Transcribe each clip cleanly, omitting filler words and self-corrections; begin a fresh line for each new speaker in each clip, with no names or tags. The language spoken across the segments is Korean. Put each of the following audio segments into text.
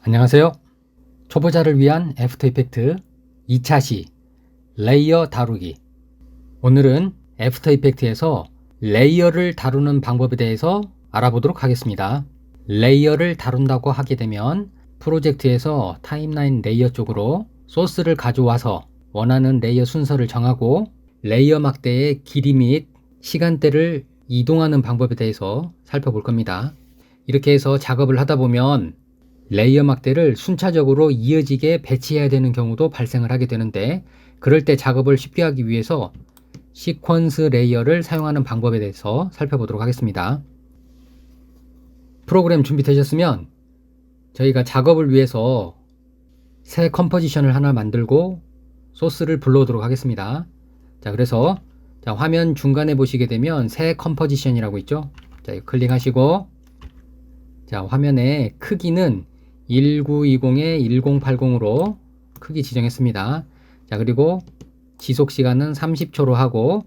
안녕하세요. 초보자를 위한 애프터 이펙트 2차 시 레이어 다루기. 오늘은 애프터 이펙트에서 레이어를 다루는 방법에 대해서 알아보도록 하겠습니다. 레이어를 다룬다고 하게 되면 프로젝트에서 타임라인 레이어 쪽으로 소스를 가져와서 원하는 레이어 순서를 정하고 레이어 막대의 길이 및 시간대를 이동하는 방법에 대해서 살펴볼 겁니다. 이렇게 해서 작업을 하다 보면 레이어 막대를 순차적으로 이어지게 배치해야 되는 경우도 발생을 하게 되는데, 그럴 때 작업을 쉽게 하기 위해서 시퀀스 레이어를 사용하는 방법에 대해서 살펴보도록 하겠습니다. 프로그램 준비되셨으면 저희가 작업을 위해서 새 컴포지션을 하나 만들고 소스를 불러오도록 하겠습니다. 자, 그래서 화면 중간에 보시게 되면 새 컴포지션이라고 있죠. 자, 이거 클릭하시고, 자, 화면의 크기는 1920에 1080으로 크기 지정했습니다. 자, 그리고 지속 시간은 30초로 하고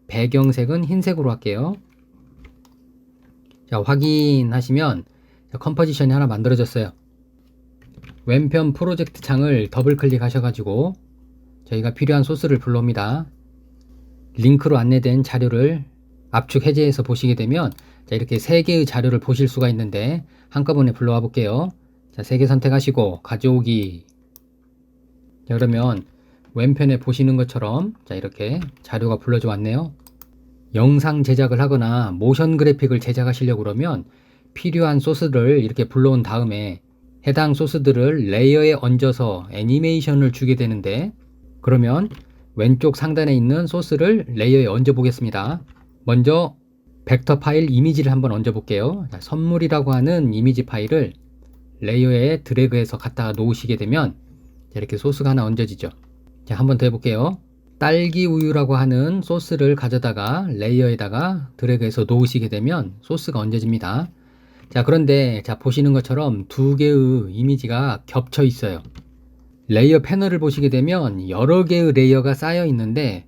배경색은 흰색으로 할게요. 자, 확인하시면 컴포지션이 하나 만들어졌어요. 왼편 프로젝트 창을 더블 클릭하셔가지고 저희가 필요한 소스를 불러옵니다. 링크로 안내된 자료를 압축 해제해서 보시게 되면, 자, 이렇게 3개의 자료를 보실 수가 있는데 한꺼번에 불러와 볼게요. 자, 3개 선택하시고 가져오기. 자, 그러면 왼편에 보시는 것처럼 자, 이렇게 자료가 불러져 왔네요. 영상 제작을 하거나 모션 그래픽을 제작하시려고 그러면 필요한 소스를 이렇게 불러온 다음에 해당 소스들을 레이어에 얹어서 애니메이션을 주게 되는데, 그러면 왼쪽 상단에 있는 소스를 레이어에 얹어 보겠습니다. 먼저 벡터 파일 이미지를 한번 얹어 볼게요. 자, 선물이라고 하는 이미지 파일을 레이어에 드래그해서 갖다가 놓으시게 되면 이렇게 소스가 하나 얹어지죠. 자, 한번 더 해볼게요. 딸기 우유라고 하는 소스를 가져다가 레이어에다가 드래그해서 놓으시게 되면 소스가 얹어집니다. 자, 그런데 자, 보시는 것처럼 두 개의 이미지가 겹쳐 있어요. 레이어 패널을 보시게 되면 여러 개의 레이어가 쌓여 있는데,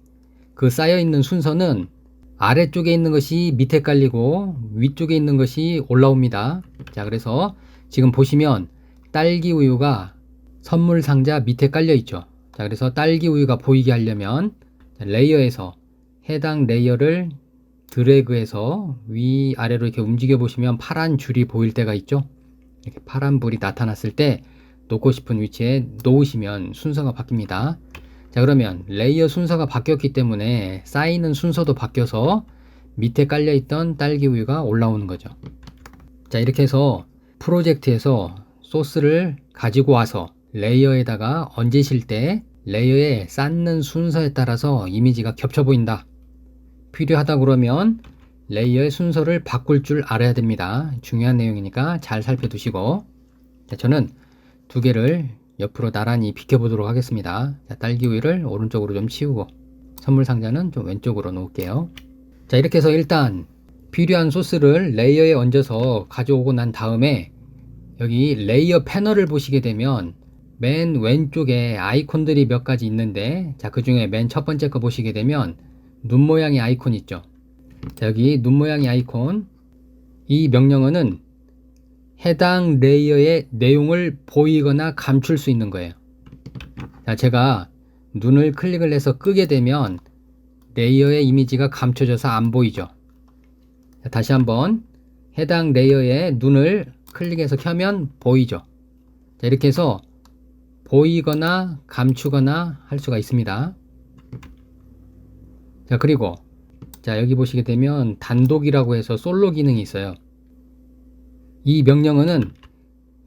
그 쌓여 있는 순서는 아래쪽에 있는 것이 밑에 깔리고 위쪽에 있는 것이 올라옵니다. 자, 그래서 지금 보시면 딸기 우유가 선물 상자 밑에 깔려 있죠. 자, 그래서 딸기 우유가 보이게 하려면 레이어에서 해당 레이어를 드래그해서 위아래로 이렇게 움직여 보시면 파란 줄이 보일 때가 있죠. 이렇게 파란 불이 나타났을 때 놓고 싶은 위치에 놓으시면 순서가 바뀝니다. 자, 그러면 레이어 순서가 바뀌었기 때문에 쌓이는 순서도 바뀌어서 밑에 깔려있던 딸기 우유가 올라오는 거죠. 자, 이렇게 해서 프로젝트에서 소스를 가지고 와서 레이어에다가 얹으실 때 레이어에 쌓는 순서에 따라서 이미지가 겹쳐 보인다, 필요하다 그러면 레이어의 순서를 바꿀 줄 알아야 됩니다. 중요한 내용이니까 잘 살펴두시고. 자, 저는 두 개를 옆으로 나란히 비켜보도록 하겠습니다. 자, 딸기 우유를 오른쪽으로 좀 치우고 선물 상자는 좀 왼쪽으로 놓을게요. 자, 이렇게 해서 일단 필요한 소스를 레이어에 얹어서 가져오고 난 다음에 여기 레이어 패널을 보시게 되면 맨 왼쪽에 아이콘들이 몇 가지 있는데, 자, 그 중에 맨 첫 번째 거 보시게 되면 눈 모양의 아이콘 있죠. 자, 여기 눈 모양의 아이콘, 이 명령어는 해당 레이어의 내용을 보이거나 감출 수 있는 거예요. 자, 제가 눈을 클릭을 해서 끄게 되면 레이어의 이미지가 감춰져서 안 보이죠. 자, 다시 한번 해당 레이어의 눈을 클릭해서 켜면 보이죠. 자, 이렇게 해서 보이거나 감추거나 할 수가 있습니다. 자, 그리고 자, 여기 보시게 되면 단독이라고 해서 솔로 기능이 있어요. 이 명령어는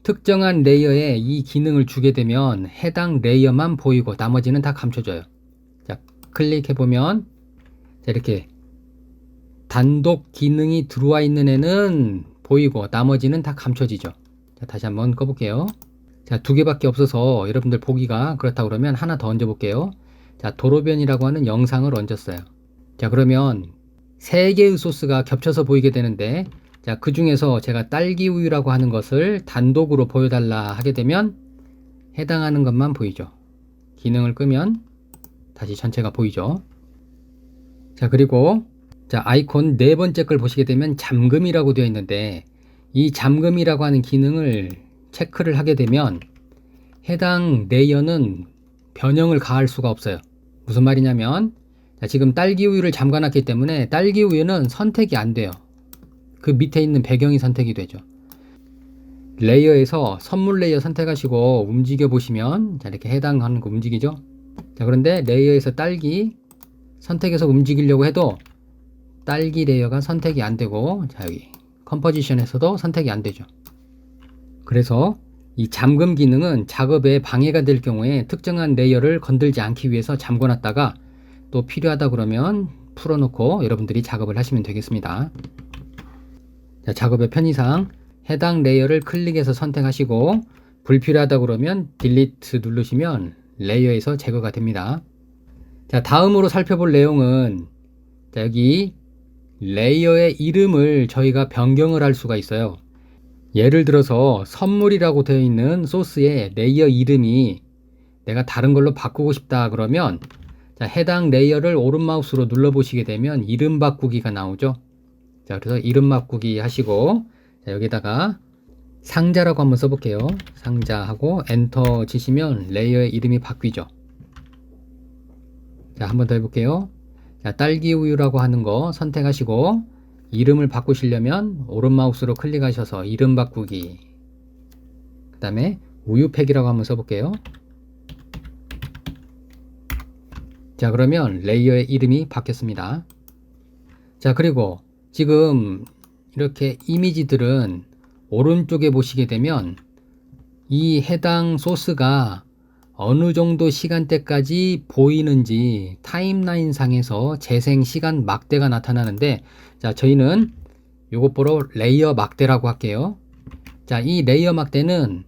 특정한 레이어에 이 기능을 주게 되면 해당 레이어만 보이고 나머지는 다 감춰져요. 자, 클릭해보면 자, 이렇게 단독 기능이 들어와 있는 애는 보이고 나머지는 다 감춰지죠. 자, 다시 한번 꺼볼게요. 자, 두 개밖에 없어서 여러분들 보기가 그렇다 그러면 하나 더 얹어 볼게요. 자, 도로변이라고 하는 영상을 얹었어요. 자, 그러면 세 개의 소스가 겹쳐서 보이게 되는데, 자, 그 중에서 제가 딸기 우유라고 하는 것을 단독으로 보여달라 하게 되면 해당하는 것만 보이죠. 기능을 끄면 다시 전체가 보이죠. 자, 그리고 자, 아이콘 네 번째 걸 보시게 되면 잠금이라고 되어 있는데, 이 잠금이라고 하는 기능을 체크를 하게 되면 해당 레이어는 변형을 가할 수가 없어요. 무슨 말이냐면 지금 딸기 우유를 잠가놨기 때문에 딸기 우유는 선택이 안 돼요. 그 밑에 있는 배경이 선택이 되죠. 레이어에서 선물 레이어 선택하시고 움직여 보시면 자, 이렇게 해당하는 거 움직이죠. 자, 그런데 레이어에서 딸기 선택해서 움직이려고 해도 딸기 레이어가 선택이 안 되고, 자, 여기 컴포지션에서도 선택이 안 되죠. 그래서 이 잠금 기능은 작업에 방해가 될 경우에 특정한 레이어를 건들지 않기 위해서 잠궈놨다가 또 필요하다 그러면 풀어놓고 여러분들이 작업을 하시면 되겠습니다. 자, 작업의 편의상 해당 레이어를 클릭해서 선택하시고 불필요하다 그러면 딜리트 누르시면 레이어에서 제거가 됩니다. 자, 다음으로 살펴볼 내용은 자, 여기 레이어의 이름을 저희가 변경을 할 수가 있어요. 예를 들어서 선물이라고 되어 있는 소스의 레이어 이름이 내가 다른 걸로 바꾸고 싶다 그러면 자, 해당 레이어를 오른 마우스로 눌러 보시게 되면 이름 바꾸기가 나오죠. 자, 그래서 이름 바꾸기 하시고 자, 여기다가 상자라고 한번 써볼게요. 상자하고 엔터 치시면 레이어의 이름이 바뀌죠. 자, 한번 더 해볼게요. 자, 딸기 우유라고 하는 거 선택하시고 이름을 바꾸시려면 오른 마우스로 클릭하셔서 이름 바꾸기, 그 다음에 우유팩이라고 한번 써볼게요. 자, 그러면 레이어의 이름이 바뀌었습니다. 자, 그리고 지금 이렇게 이미지들은 오른쪽에 보시게 되면 이 해당 소스가 어느 정도 시간대까지 보이는지 타임라인 상에서 재생 시간 막대가 나타나는데, 자, 저희는 요것 보러 레이어 막대라고 할게요. 자, 이 레이어 막대는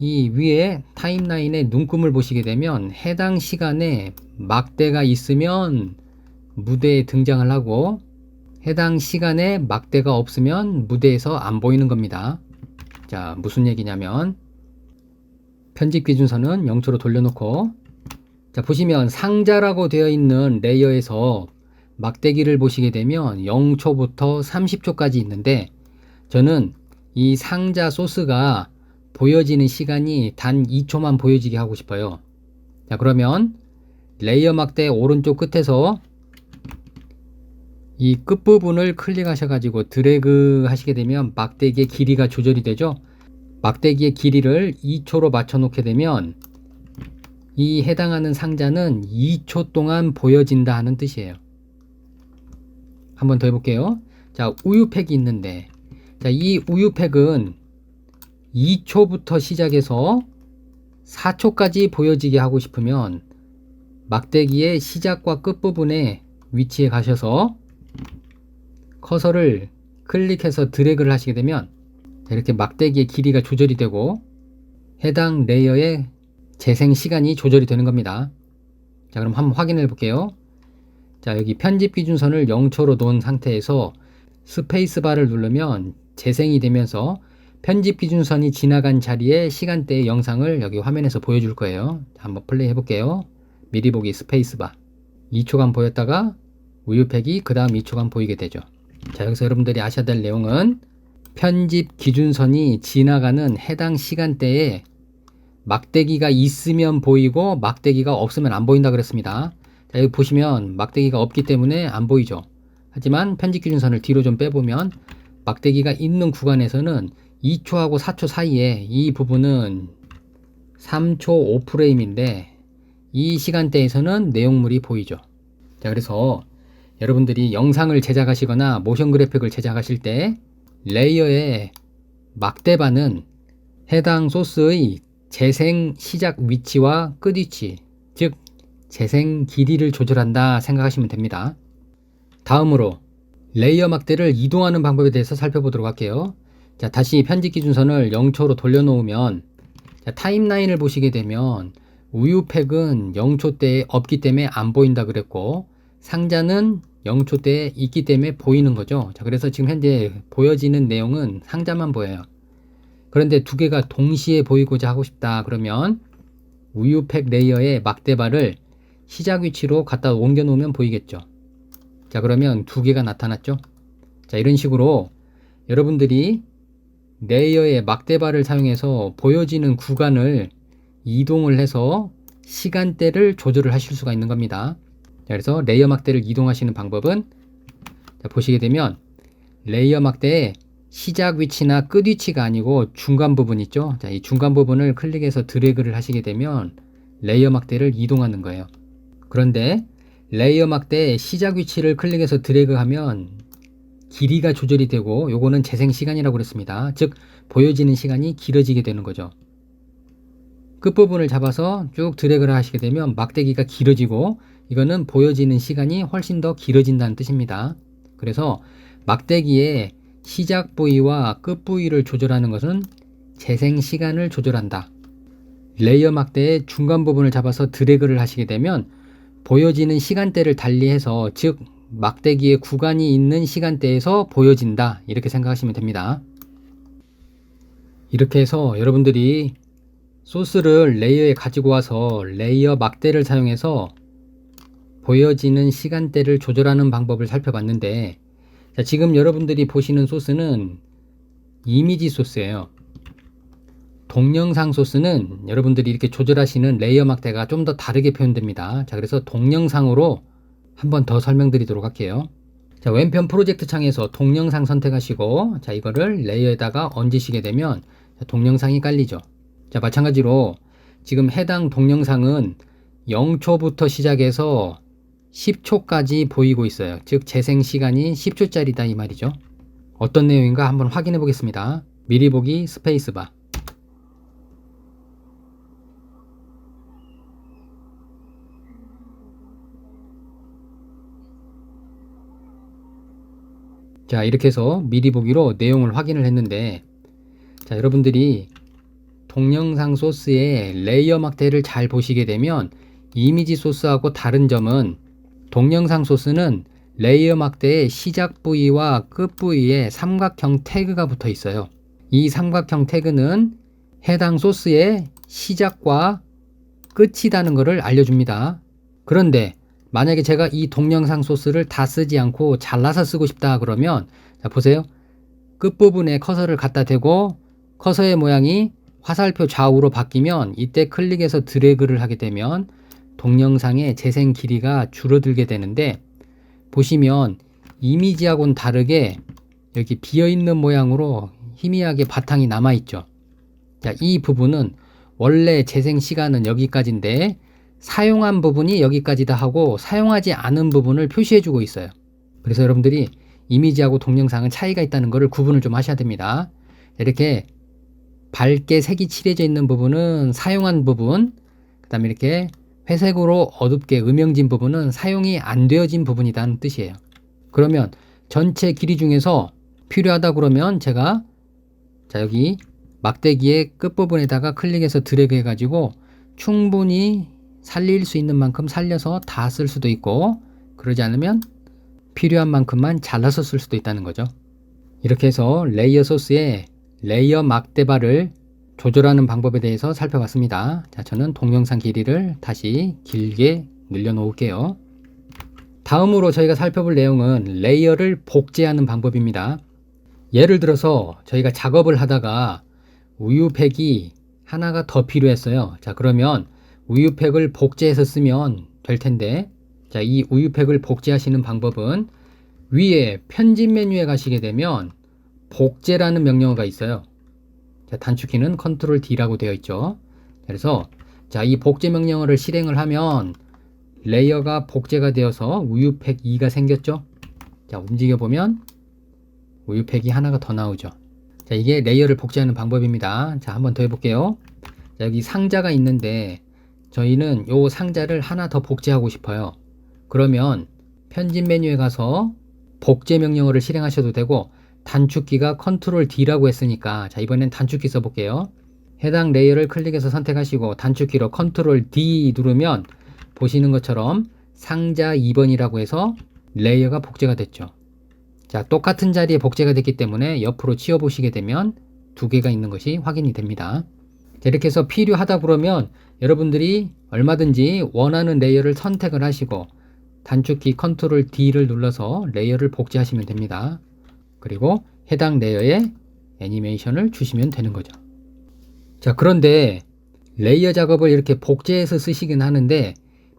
이 위에 타임라인에 눈금을 보시게 되면 해당 시간에 막대가 있으면 무대에 등장을 하고 해당 시간에 막대가 없으면 무대에서 안 보이는 겁니다. 자, 무슨 얘기냐면 편집 기준선은 0초로 돌려놓고 자, 보시면 상자라고 되어 있는 레이어에서 막대기를 보시게 되면 0초부터 30초까지 있는데 저는 이 상자 소스가 보여지는 시간이 단 2초만 보여지게 하고 싶어요. 자, 그러면 레이어 막대 오른쪽 끝에서 이 끝부분을 클릭하셔가지고 드래그 하시게 되면 막대기의 길이가 조절이 되죠. 막대기의 길이를 2초로 맞춰 놓게 되면 이 해당하는 상자는 2초 동안 보여진다 하는 뜻이에요. 한번 더 해볼게요. 자, 우유팩이 있는데 자, 이 우유팩은 2초부터 시작해서 4초까지 보여지게 하고 싶으면 막대기의 시작과 끝부분에 위치에 가셔서 커서를 클릭해서 드래그를 하시게 되면 이렇게 막대기의 길이가 조절이 되고 해당 레이어의 재생 시간이 조절이 되는 겁니다. 자, 그럼 한번 확인해 볼게요. 자, 여기 편집 기준선을 0초로 놓은 상태에서 스페이스바를 누르면 재생이 되면서 편집 기준선이 지나간 자리에 시간대의 영상을 여기 화면에서 보여줄 거예요. 한번 플레이 해볼게요. 미리 보기 스페이스바 2초간 보였다가 우유팩이 그 다음 2초간 보이게 되죠. 자, 여기서 여러분들이 아셔야 될 내용은 편집 기준선이 지나가는 해당 시간대에 막대기가 있으면 보이고 막대기가 없으면 안 보인다 그랬습니다. 자, 여기 보시면 막대기가 없기 때문에 안 보이죠. 하지만 편집 기준선을 뒤로 좀 빼보면 막대기가 있는 구간에서는 2초하고 4초 사이에 이 부분은 3초 5프레임인데 이 시간대에서는 내용물이 보이죠. 자, 그래서 여러분들이 영상을 제작하시거나 모션 그래픽을 제작하실 때 레이어의 막대반은 해당 소스의 재생 시작 위치와 끝 위치, 즉 재생 길이를 조절한다 생각하시면 됩니다. 다음으로 레이어 막대를 이동하는 방법에 대해서 살펴보도록 할게요. 자, 다시 편집 기준선을 0초로 돌려놓으면 자, 타임라인을 보시게 되면 우유팩은 0초대에 없기 때문에 안 보인다 그랬고 상자는 0초대에 있기 때문에 보이는 거죠. 자, 그래서 지금 현재 보여지는 내용은 상자만 보여요. 그런데 두 개가 동시에 보이고자 하고 싶다 그러면 우유팩 레이어의 막대발을 시작 위치로 갖다 옮겨 놓으면 보이겠죠. 자, 그러면 두 개가 나타났죠. 자, 이런 식으로 여러분들이 레이어의 막대발을 사용해서 보여지는 구간을 이동을 해서 시간대를 조절을 하실 수가 있는 겁니다. 자, 그래서 레이어 막대를 이동하시는 방법은 자, 보시게 되면 레이어 막대의 시작 위치나 끝 위치가 아니고 중간 부분 있죠. 자, 이 중간 부분을 클릭해서 드래그를 하시게 되면 레이어 막대를 이동하는 거예요. 그런데 레이어 막대의 시작 위치를 클릭해서 드래그하면 길이가 조절이 되고 요거는 재생 시간이라고 그랬습니다. 즉 보여지는 시간이 길어지게 되는 거죠. 끝부분을 잡아서 쭉 드래그를 하시게 되면 막대기가 길어지고 이거는 보여지는 시간이 훨씬 더 길어진다는 뜻입니다. 그래서 막대기의 시작 부위와 끝 부위를 조절하는 것은 재생 시간을 조절한다. 레이어 막대의 중간 부분을 잡아서 드래그를 하시게 되면 보여지는 시간대를 달리해서 즉 막대기의 구간이 있는 시간대에서 보여진다. 이렇게 생각하시면 됩니다. 이렇게 해서 여러분들이 소스를 레이어에 가지고 와서 레이어 막대를 사용해서 보여지는 시간대를 조절하는 방법을 살펴봤는데 자, 지금 여러분들이 보시는 소스는 이미지 소스예요. 동영상 소스는 여러분들이 이렇게 조절하시는 레이어 막대가 좀 더 다르게 표현됩니다. 자, 그래서 동영상으로 한번 더 설명드리도록 할게요. 자, 왼편 프로젝트 창에서 동영상 선택하시고 자, 이거를 레이어에다가 얹으시게 되면 자, 동영상이 깔리죠. 자, 마찬가지로 지금 해당 동영상은 0초부터 시작해서 10초까지 보이고 있어요. 즉 재생 시간이 10초짜리다 이 말이죠. 어떤 내용인가 한번 확인해 보겠습니다. 미리 보기 스페이스바. 자, 이렇게 해서 미리 보기로 내용을 확인을 했는데 자, 여러분들이 동영상 소스의 레이어 막대를 잘 보시게 되면 이미지 소스하고 다른 점은 동영상 소스는 레이어 막대의 시작 부위와 끝 부위에 삼각형 태그가 붙어 있어요. 이 삼각형 태그는 해당 소스의 시작과 끝이라는 것을 알려줍니다. 그런데 만약에 제가 이 동영상 소스를 다 쓰지 않고 잘라서 쓰고 싶다 그러면 자, 보세요. 끝부분에 커서를 갖다 대고 커서의 모양이 화살표 좌우로 바뀌면 이때 클릭해서 드래그를 하게 되면 동영상의 재생 길이가 줄어들게 되는데 보시면 이미지하고는 다르게 여기 비어있는 모양으로 희미하게 바탕이 남아있죠. 자, 이 부분은 원래 재생 시간은 여기까지인데 사용한 부분이 여기까지다 하고 사용하지 않은 부분을 표시해주고 있어요. 그래서 여러분들이 이미지하고 동영상은 차이가 있다는 것을 구분을 좀 하셔야 됩니다. 이렇게 밝게 색이 칠해져 있는 부분은 사용한 부분, 그 다음에 이렇게 회색으로 어둡게 음영진 부분은 사용이 안 되어진 부분이라는 뜻이에요. 그러면 전체 길이 중에서 필요하다 그러면 제가 자, 여기 막대기의 끝부분에다가 클릭해서 드래그 해가지고 충분히 살릴 수 있는 만큼 살려서 다 쓸 수도 있고 그러지 않으면 필요한 만큼만 잘라서 쓸 수도 있다는 거죠. 이렇게 해서 레이어 소스의 레이어 막대발을 조절하는 방법에 대해서 살펴봤습니다. 자, 저는 동영상 길이를 다시 길게 늘려 놓을게요. 다음으로 저희가 살펴볼 내용은 레이어를 복제하는 방법입니다. 예를 들어서 저희가 작업을 하다가 우유팩이 하나가 더 필요했어요. 자, 그러면 우유팩을 복제해서 쓰면 될 텐데 자, 이 우유팩을 복제하시는 방법은 위에 편집 메뉴에 가시게 되면 복제라는 명령어가 있어요. 자, 단축키는 컨트롤 D라고 되어 있죠. 그래서 자, 이 복제 명령어를 실행을 하면 레이어가 복제가 되어서 우유팩 2가 생겼죠. 자, 움직여 보면 우유팩이 하나가 더 나오죠. 자, 이게 레이어를 복제하는 방법입니다. 자, 한번 더 해볼게요. 자, 여기 상자가 있는데 저희는 요 상자를 하나 더 복제하고 싶어요. 그러면 편집 메뉴에 가서 복제 명령어를 실행하셔도 되고 단축키가 컨트롤 D라고 했으니까 자, 이번엔 단축키 써볼게요. 해당 레이어를 클릭해서 선택하시고 단축키로 컨트롤 D 누르면 보시는 것처럼 상자 2번이라고 해서 레이어가 복제가 됐죠. 자, 똑같은 자리에 복제가 됐기 때문에 옆으로 치워 보시게 되면 두 개가 있는 것이 확인이 됩니다. 자, 이렇게 해서 필요하다 그러면 여러분들이 얼마든지 원하는 레이어를 선택을 하시고 단축키 컨트롤 D를 눌러서 레이어를 복제하시면 됩니다. 그리고 해당 레이어에 애니메이션을 주시면 되는 거죠. 자, 그런데 레이어 작업을 이렇게 복제해서 쓰시긴 하는데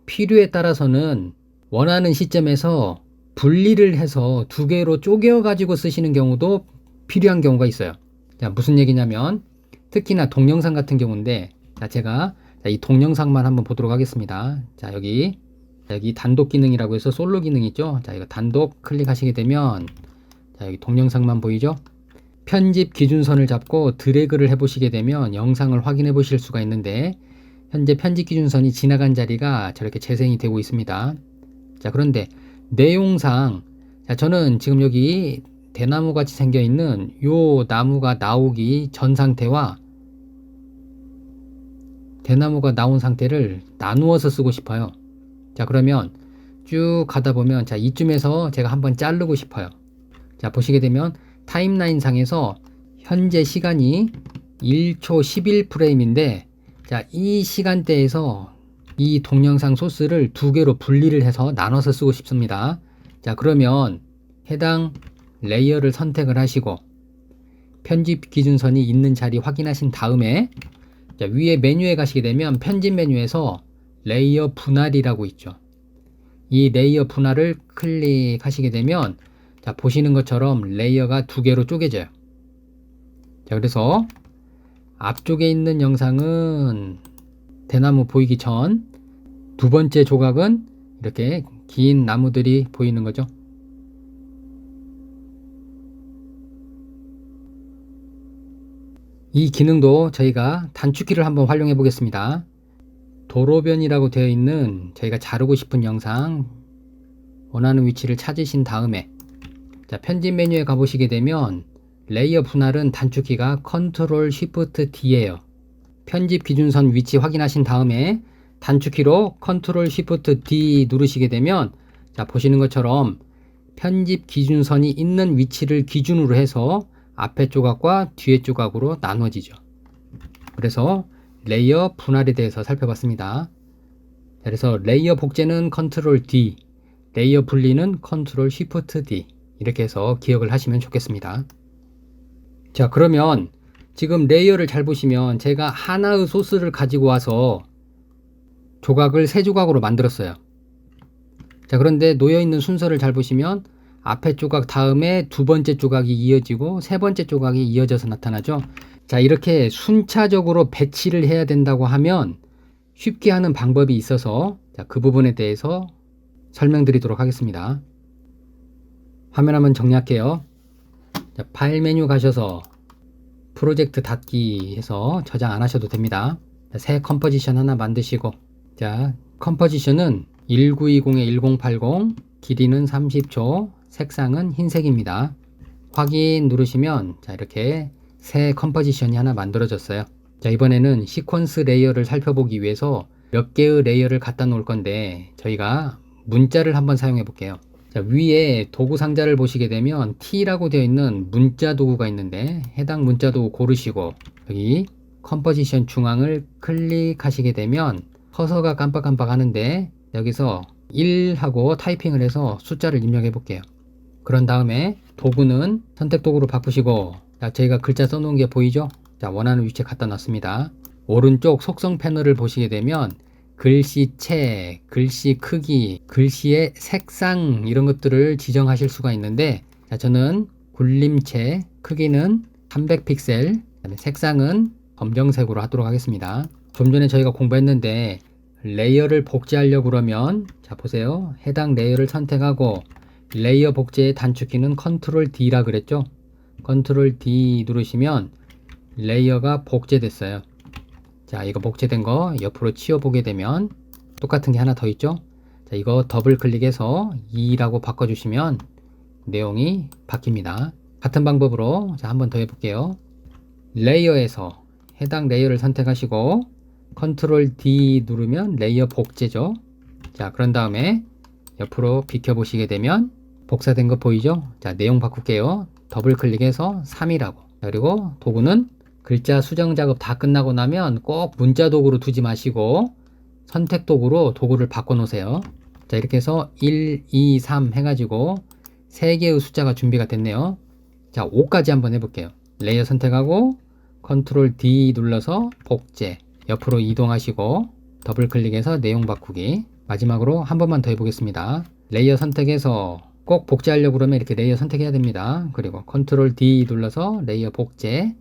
필요에 따라서는 원하는 시점에서 분리를 해서 두 개로 쪼개 가지고 쓰시는 경우도 필요한 경우가 있어요. 자, 무슨 얘기냐면 특히나 동영상 같은 경우인데, 자, 제가 이 동영상만 한번 보도록 하겠습니다. 자, 여기 단독 기능이라고 해서 솔로 기능 있죠. 자, 이거 단독 클릭하시게 되면, 자, 여기 동영상만 보이죠. 편집 기준선을 잡고 드래그를 해 보시게 되면 영상을 확인해 보실 수가 있는데, 현재 편집 기준선이 지나간 자리가 저렇게 재생이 되고 있습니다. 자, 그런데 내용상, 자, 저는 지금 여기 대나무 같이 생겨 있는 요 나무가 나오기 전 상태와 대나무가 나온 상태를 나누어서 쓰고 싶어요. 자, 그러면 쭉 가다 보면, 자, 이쯤에서 제가 한번 자르고 싶어요. 자, 보시게 되면 타임라인 상에서 현재 시간이 1초 11프레임인데, 자, 이 시간대에서 이 동영상 소스를 두 개로 분리를 해서 나눠서 쓰고 싶습니다. 자, 그러면 해당 레이어를 선택을 하시고 편집 기준선이 있는 자리 확인하신 다음에, 자, 위에 메뉴에 가시게 되면 편집 메뉴에서 레이어 분할이라고 있죠. 이 레이어 분할을 클릭하시게 되면, 자, 보시는 것처럼 레이어가 두 개로 쪼개져요. 자, 그래서 앞쪽에 있는 영상은 대나무 보이기 전, 두 번째 조각은 이렇게 긴 나무들이 보이는 거죠. 이 기능도 저희가 단축키를 한번 활용해 보겠습니다. 도로변이라고 되어 있는 저희가 자르고 싶은 영상 원하는 위치를 찾으신 다음에, 자, 편집 메뉴에 가보시게 되면 레이어 분할은 단축키가 컨트롤 쉬프트 D예요. 편집 기준선 위치 확인하신 다음에 단축키로 컨트롤 쉬프트 D 누르시게 되면, 자, 보시는 것처럼 편집 기준선이 있는 위치를 기준으로 해서 앞에 조각과 뒤에 조각으로 나눠지죠. 그래서 레이어 분할에 대해서 살펴봤습니다. 그래서 레이어 복제는 컨트롤 D, 레이어 분리는 컨트롤 쉬프트 D, 이렇게 해서 기억을 하시면 좋겠습니다. 자, 그러면 지금 레이어를 잘 보시면 제가 하나의 소스를 가지고 와서 조각을 세 조각으로 만들었어요. 자, 그런데 놓여있는 순서를 잘 보시면 앞에 조각 다음에 두 번째 조각이 이어지고 세 번째 조각이 이어져서 나타나죠. 자, 이렇게 순차적으로 배치를 해야 된다고 하면 쉽게 하는 방법이 있어서, 자, 그 부분에 대해서 설명드리도록 하겠습니다. 화면 한번 정리할게요. 자, 파일 메뉴 가셔서 프로젝트 닫기 해서 저장 안 하셔도 됩니다. 자, 새 컴포지션 하나 만드시고, 자, 컴포지션은 1920-1080, 길이는 30초, 색상은 흰색입니다. 확인 누르시면, 자, 이렇게 새 컴포지션이 하나 만들어졌어요. 자, 이번에는 시퀀스 레이어를 살펴보기 위해서 몇 개의 레이어를 갖다 놓을 건데 저희가 문자를 한번 사용해 볼게요. 자, 위에 도구 상자를 보시게 되면 T라고 되어 있는 문자 도구가 있는데, 해당 문자 도구 고르시고 여기 컴포지션 중앙을 클릭하시게 되면 커서가 깜빡깜빡 하는데, 여기서 1하고 타이핑을 해서 숫자를 입력해 볼게요. 그런 다음에 도구는 선택 도구로 바꾸시고, 자, 저희가 글자 써놓은 게 보이죠? 자, 원하는 위치에 갖다 놨습니다. 오른쪽 속성 패널을 보시게 되면 글씨체, 글씨 크기, 글씨의 색상, 이런 것들을 지정하실 수가 있는데, 자, 저는 굴림체 크기는 300픽셀, 그다음에 색상은 검정색으로 하도록 하겠습니다. 좀 전에 저희가 공부했는데 레이어를 복제하려고 그러면, 자, 보세요. 해당 레이어를 선택하고 레이어 복제의 단축키는 컨트롤 D라 그랬죠? 컨트롤 D 누르시면 레이어가 복제됐어요. 자, 이거 복제된 거 옆으로 치워보게 되면 똑같은 게 하나 더 있죠? 자, 이거 더블 클릭해서 2라고 바꿔주시면 내용이 바뀝니다. 같은 방법으로, 자, 한번 더 해볼게요. 레이어에서 해당 레이어를 선택하시고 컨트롤 D 누르면 레이어 복제죠. 자, 그런 다음에 옆으로 비켜보시게 되면 복사된 거 보이죠? 자, 내용 바꿀게요. 더블 클릭해서 3이라고. 그리고 도구는 글자 수정 작업 다 끝나고 나면 꼭 문자 도구로 두지 마시고 선택 도구로 도구를 바꿔 놓으세요. 자, 이렇게 해서 1, 2, 3 해가지고 3개의 숫자가 준비가 됐네요. 자, 5까지 한번 해볼게요. 레이어 선택하고 컨트롤 D 눌러서 복제, 옆으로 이동하시고 더블 클릭해서 내용 바꾸기. 마지막으로 한 번만 더 해보겠습니다. 레이어 선택해서 꼭 복제하려고 그러면 이렇게 레이어 선택해야 됩니다. 그리고 컨트롤 D 눌러서 레이어 복제.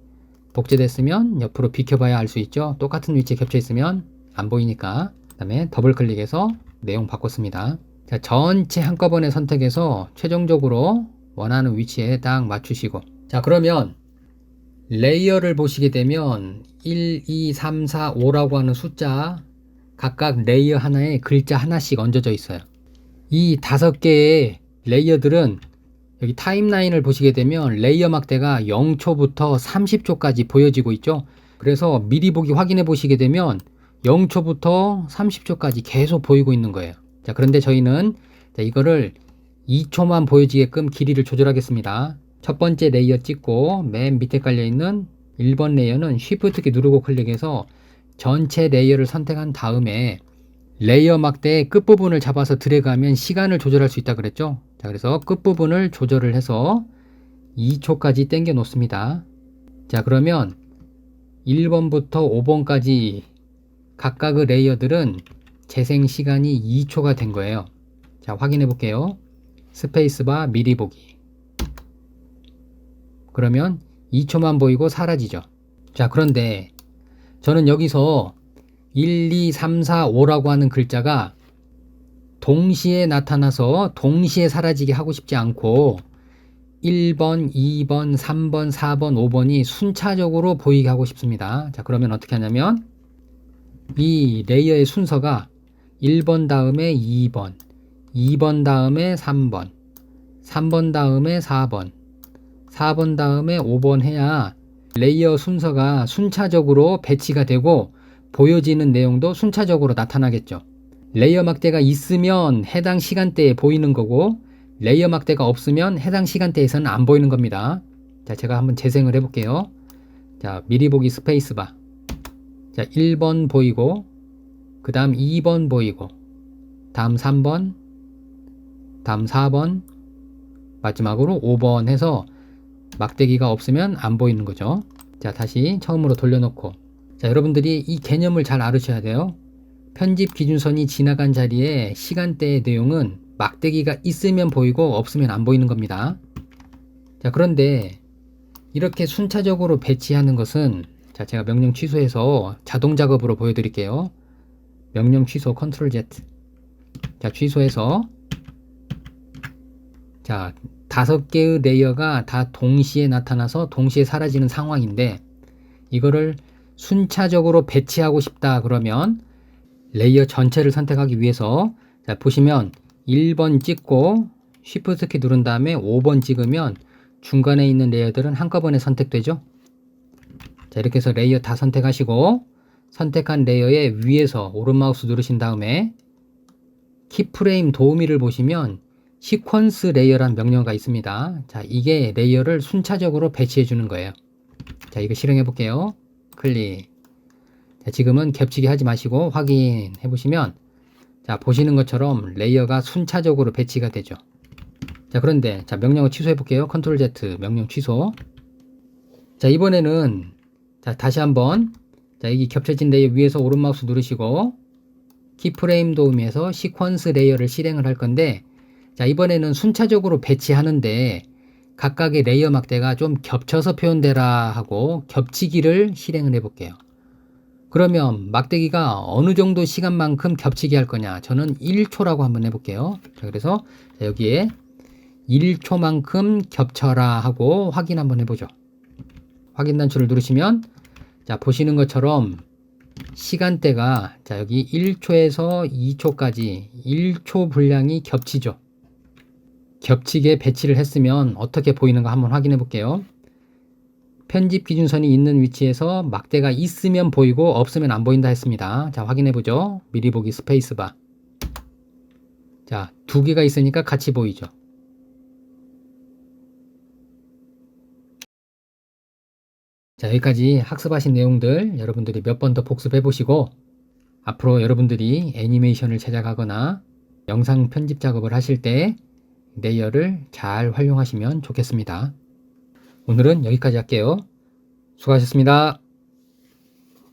복제됐으면 옆으로 비켜봐야 알 수 있죠. 똑같은 위치에 겹쳐 있으면 안 보이니까. 그 다음에 더블 클릭해서 내용 바꿨습니다. 자, 전체 한꺼번에 선택해서 최종적으로 원하는 위치에 딱 맞추시고. 자, 그러면 레이어를 보시게 되면 1, 2, 3, 4, 5라고 하는 숫자 각각 레이어 하나에 글자 하나씩 얹어져 있어요. 이 5개의 레이어들은 여기 타임라인을 보시게 되면 레이어 막대가 0초부터 30초까지 보여지고 있죠. 그래서 미리 보기 확인해 보시게 되면 0초부터 30초까지 계속 보이고 있는 거예요. 자, 그런데 저희는 이거를 2초만 보여지게끔 길이를 조절하겠습니다. 첫 번째 레이어 찍고 맨 밑에 깔려있는 1번 레이어는 Shift 키 누르고 클릭해서 전체 레이어를 선택한 다음에 레이어 막대의 끝부분을 잡아서 드래그하면 시간을 조절할 수 있다 그랬죠. 자, 그래서 끝부분을 조절을 해서 2초까지 당겨 놓습니다. 자, 그러면 1번부터 5번까지 각각의 레이어들은 재생 시간이 2초가 된 거예요. 자, 확인해 볼게요. 스페이스바 미리 보기. 그러면 2초만 보이고 사라지죠. 자, 그런데 저는 여기서 1, 2, 3, 4, 5라고 하는 글자가 동시에 나타나서 동시에 사라지게 하고 싶지 않고 1번, 2번, 3번, 4번, 5번이 순차적으로 보이게 하고 싶습니다. 자, 그러면 어떻게 하냐면 이 레이어의 순서가 1번 다음에 2번, 2번 다음에 3번, 3번 다음에 4번, 4번 다음에 5번 해야 레이어 순서가 순차적으로 배치가 되고 보여지는 내용도 순차적으로 나타나겠죠. 레이어 막대가 있으면 해당 시간대에 보이는 거고 레이어 막대가 없으면 해당 시간대에서는 안 보이는 겁니다. 자, 제가 한번 재생을 해볼게요. 자, 미리 보기 스페이스바. 자, 1번 보이고 그 다음 2번 보이고 다음 3번, 다음 4번, 마지막으로 5번 해서 막대기가 없으면 안 보이는 거죠. 자, 다시 처음으로 돌려놓고. 자, 여러분들이 이 개념을 잘 알으셔야 돼요. 편집 기준선이 지나간 자리에 시간대의 내용은 막대기가 있으면 보이고 없으면 안 보이는 겁니다. 자, 그런데 이렇게 순차적으로 배치하는 것은, 자, 제가 명령 취소해서 자동 작업으로 보여드릴게요. 명령 취소 컨트롤 Z. 자, 취소해서, 자, 5개의 레이어가 다 동시에 나타나서 동시에 사라지는 상황인데 이거를 순차적으로 배치하고 싶다 그러면 레이어 전체를 선택하기 위해서, 자, 보시면 1번 찍고 Shift 키 누른 다음에 5번 찍으면 중간에 있는 레이어들은 한꺼번에 선택되죠. 자, 이렇게 해서 레이어 다 선택하시고 선택한 레이어의 위에서 오른 마우스 누르신 다음에 키프레임 도우미를 보시면 시퀀스 레이어란 명령어가 있습니다. 자, 이게 레이어를 순차적으로 배치해 주는 거예요. 자, 이거 실행해 볼게요. 클릭. 자, 지금은 겹치기 하지 마시고 확인해 보시면, 자, 보시는 것처럼 레이어가 순차적으로 배치가 되죠. 자, 그런데 자, 명령어 취소해 볼게요. 컨트롤 Z 명령 취소. 자, 이번에는 자, 다시 한번, 자, 여기 겹쳐진 레이어 위에서 오른 마우스 누르시고 키프레임 도우미에서 시퀀스 레이어를 실행을 할 건데, 자, 이번에는 순차적으로 배치하는데 각각의 레이어 막대가 좀 겹쳐서 표현되라 하고 겹치기를 실행을 해 볼게요. 그러면 막대기가 어느 정도 시간만큼 겹치게 할 거냐? 저는 1초라고 한번 해볼게요. 자, 그래서 여기에 1초만큼 겹쳐라 하고 확인 한번 해보죠. 확인 단추를 누르시면, 자, 보시는 것처럼 시간대가, 자, 여기 1초에서 2초까지 1초 분량이 겹치죠. 겹치게 배치를 했으면 어떻게 보이는가 한번 확인해 볼게요. 편집 기준선이 있는 위치에서 막대가 있으면 보이고 없으면 안 보인다 했습니다. 자, 확인해 보죠. 미리 보기 스페이스바. 자, 2개가 있으니까 같이 보이죠. 자, 여기까지 학습하신 내용들 여러분들이 몇 번 더 복습해 보시고 앞으로 여러분들이 애니메이션을 제작하거나 영상 편집 작업을 하실 때 레이어를 잘 활용하시면 좋겠습니다. 오늘은 여기까지 할게요. 수고하셨습니다.